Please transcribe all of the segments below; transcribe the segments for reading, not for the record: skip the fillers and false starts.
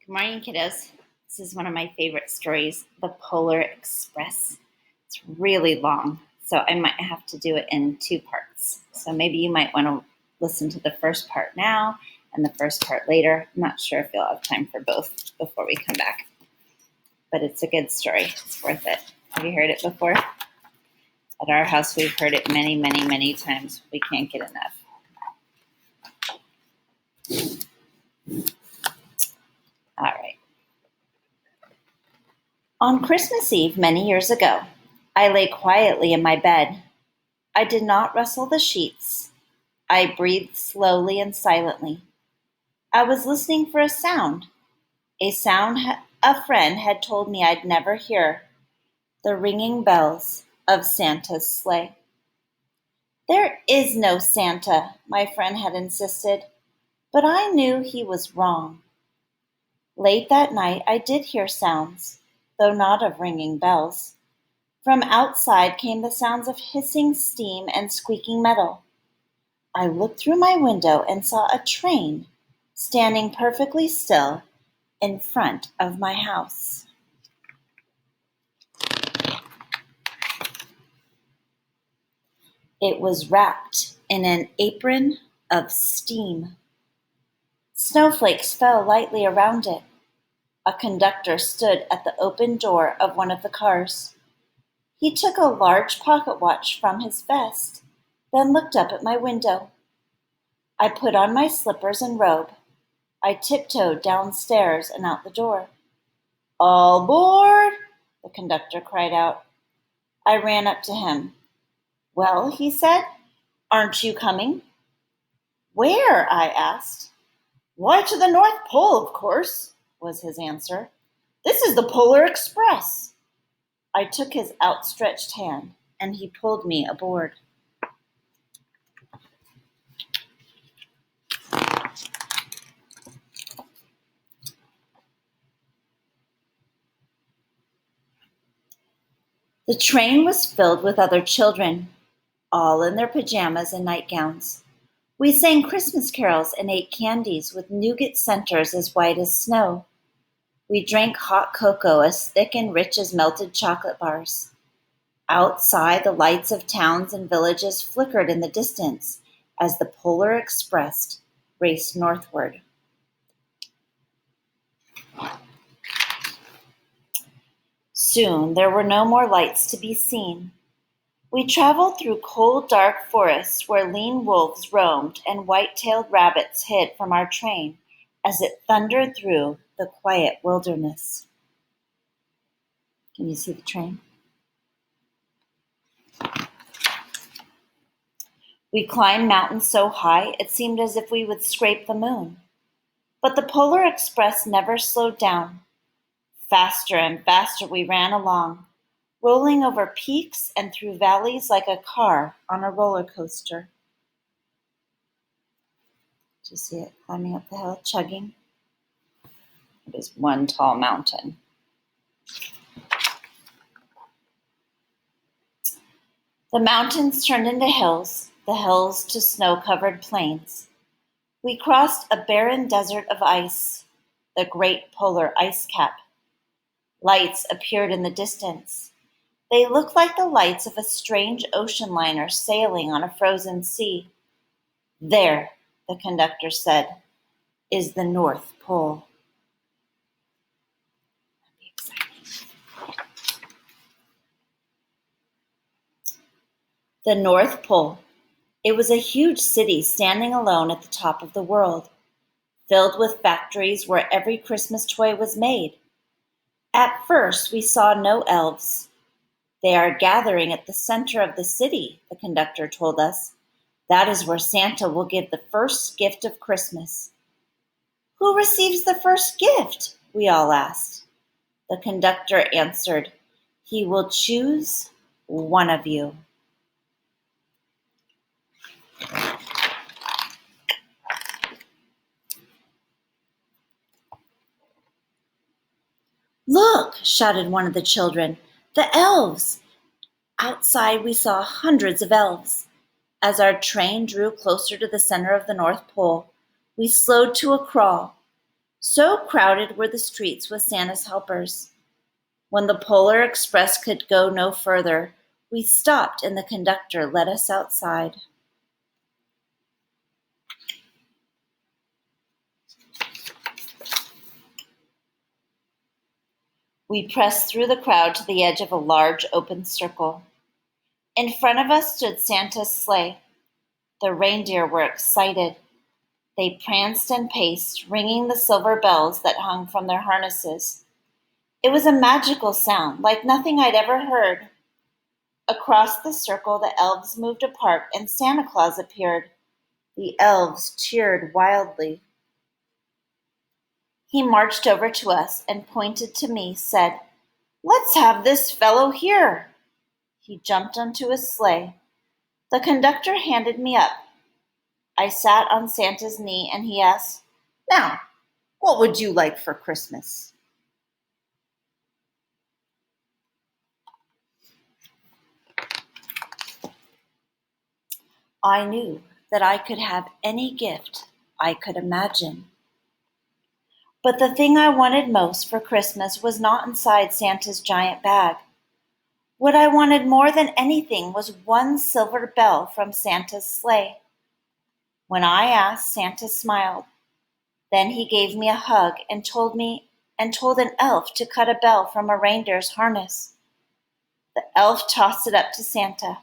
Good morning, kiddos. This is one of my favorite stories, The Polar Express. It's really long, so I might have to do it in two parts. So maybe you might want to listen to the first part now and the first part later. I'm not sure if you'll have time for both before we come back. But it's a good story. It's worth it. Have you heard it before? At our house, we've heard it many, many, many times. We can't get enough. All right. On Christmas Eve many years ago, I lay quietly in my bed. I did not rustle the sheets. I breathed slowly and silently. I was listening for a sound a friend had told me I'd never hear, the ringing bells of Santa's sleigh. There is no Santa, my friend had insisted, but I knew he was wrong. Late that night I did hear sounds, though not of ringing bells. From outside came the sounds of hissing steam and squeaking metal. I looked through my window and saw a train standing perfectly still in front of my house. It was wrapped in an apron of steam. Snowflakes fell lightly around it. A conductor stood at the open door of one of the cars. He took a large pocket watch from his vest, then looked up at my window. I put on my slippers and robe. I tiptoed downstairs and out the door. "All aboard!" the conductor cried out. I ran up to him. "Well," he said, "aren't you coming?" "Where?" I asked. "Why, to the North Pole, of course," was his answer. "This is the Polar Express." I took his outstretched hand, and he pulled me aboard. The train was filled with other children, all in their pajamas and nightgowns. We sang Christmas carols and ate candies with nougat centers as white as snow. We drank hot cocoa as thick and rich as melted chocolate bars. Outside, the lights of towns and villages flickered in the distance as the Polar Express raced northward. Soon there were no more lights to be seen. We traveled through cold, dark forests where lean wolves roamed and white-tailed rabbits hid from our train as it thundered through the quiet wilderness. Can you see the train? We climbed mountains so high it seemed as if we would scrape the moon. But the Polar Express never slowed down. Faster and faster we ran along, rolling over peaks and through valleys like a car on a roller coaster. Do you see it climbing up the hill, chugging? It is one tall mountain. The mountains turned into hills, the hills to snow-covered plains. We crossed a barren desert of ice, the great polar ice cap. Lights appeared in the distance. They looked like the lights of a strange ocean liner sailing on a frozen sea. "There," the conductor said, "is the North Pole." That'd be exciting. The North Pole. It was a huge city standing alone at the top of the world, filled with factories where every Christmas toy was made. At first, we saw no elves. "They are gathering at the center of the city," the conductor told us. "That is where Santa will give the first gift of Christmas." "Who receives the first gift?" we all asked. The conductor answered, "He will choose one of you." "Look!" shouted one of the children. "The elves!" Outside we saw hundreds of elves. As our train drew closer to the center of the North Pole, we slowed to a crawl. So crowded were the streets with Santa's helpers. When the Polar Express could go no further, we stopped and the conductor led us outside. We pressed through the crowd to the edge of a large open circle. In front of us stood Santa's sleigh. The reindeer were excited. They pranced and paced, ringing the silver bells that hung from their harnesses. It was a magical sound, like nothing I'd ever heard. Across the circle, the elves moved apart and Santa Claus appeared. The elves cheered wildly. He marched over to us and pointed to me, said, "Let's have this fellow here." He jumped onto his sleigh. The conductor handed me up. I sat on Santa's knee and he asked, "Now, what would you like for Christmas?" I knew that I could have any gift I could imagine. But the thing I wanted most for Christmas was not inside Santa's giant bag. What I wanted more than anything was one silver bell from Santa's sleigh. When I asked, Santa smiled. Then he gave me a hug and told an elf to cut a bell from a reindeer's harness. The elf tossed it up to Santa.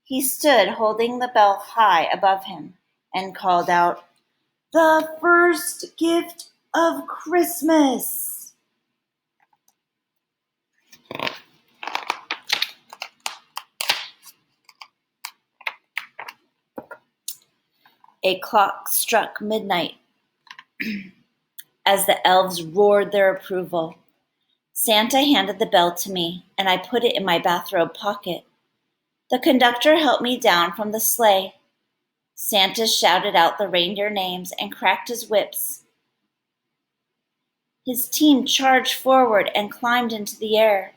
He stood holding the bell high above him and called out, "The first gift of Christmas." A clock struck midnight as the elves roared their approval. Santa handed the bell to me, and I put it in my bathrobe pocket. The conductor helped me down from the sleigh. Santa shouted out the reindeer names and cracked his whips. His team charged forward and climbed into the air.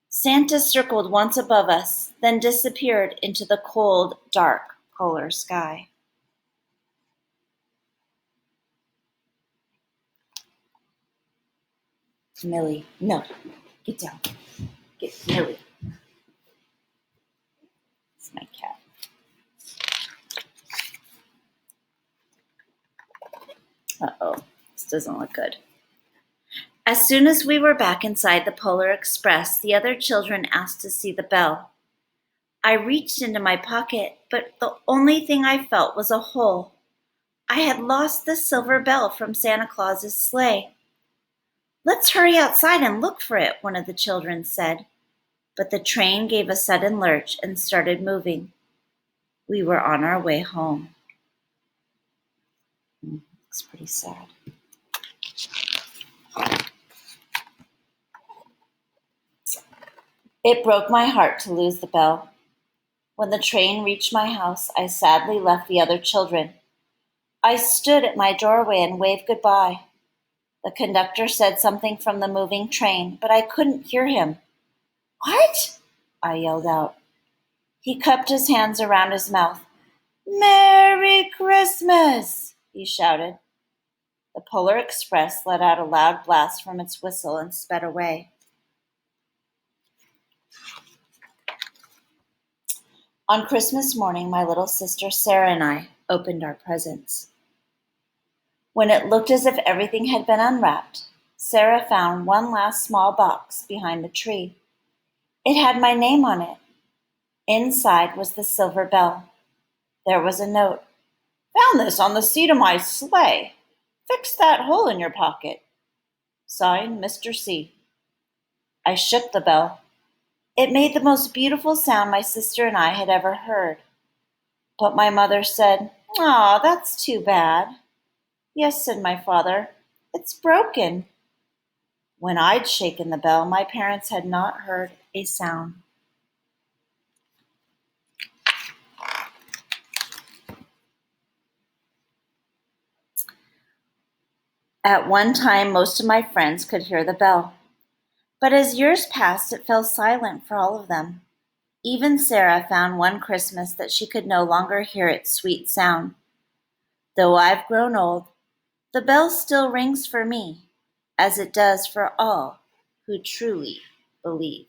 Santa circled once above us, then disappeared into the cold, dark polar sky. Millie, no, get down. Get Millie. It's my cat. Uh-oh, this doesn't look good. As soon as we were back inside the Polar Express, the other children asked to see the bell. I reached into my pocket, but the only thing I felt was a hole. I had lost the silver bell from Santa Claus's sleigh. "Let's hurry outside and look for it," one of the children said. But the train gave a sudden lurch and started moving. We were on our way home. It's pretty sad. It broke my heart to lose the bell. When the train reached my house, I sadly left the other children. I stood at my doorway and waved goodbye. The conductor said something from the moving train, but I couldn't hear him. "What?" I yelled out. He cupped his hands around his mouth. "Merry Christmas!" he shouted. The Polar Express let out a loud blast from its whistle and sped away. On Christmas morning, my little sister Sarah and I opened our presents. When it looked as if everything had been unwrapped, Sarah found one last small box behind the tree. It had my name on it. Inside was the silver bell. There was a note. "Found this on the seat of my sleigh. Fix that hole in your pocket. Signed, Mr. C." I shook the bell. It made the most beautiful sound my sister and I had ever heard. But my mother said, "Aw, that's too bad." "Yes," said my father, "it's broken." When I'd shaken the bell, my parents had not heard a sound. At one time, most of my friends could hear the bell. But as years passed, it fell silent for all of them. Even Sarah found one Christmas that she could no longer hear its sweet sound. Though I've grown old, The bell still rings for me, as it does for all who truly believe.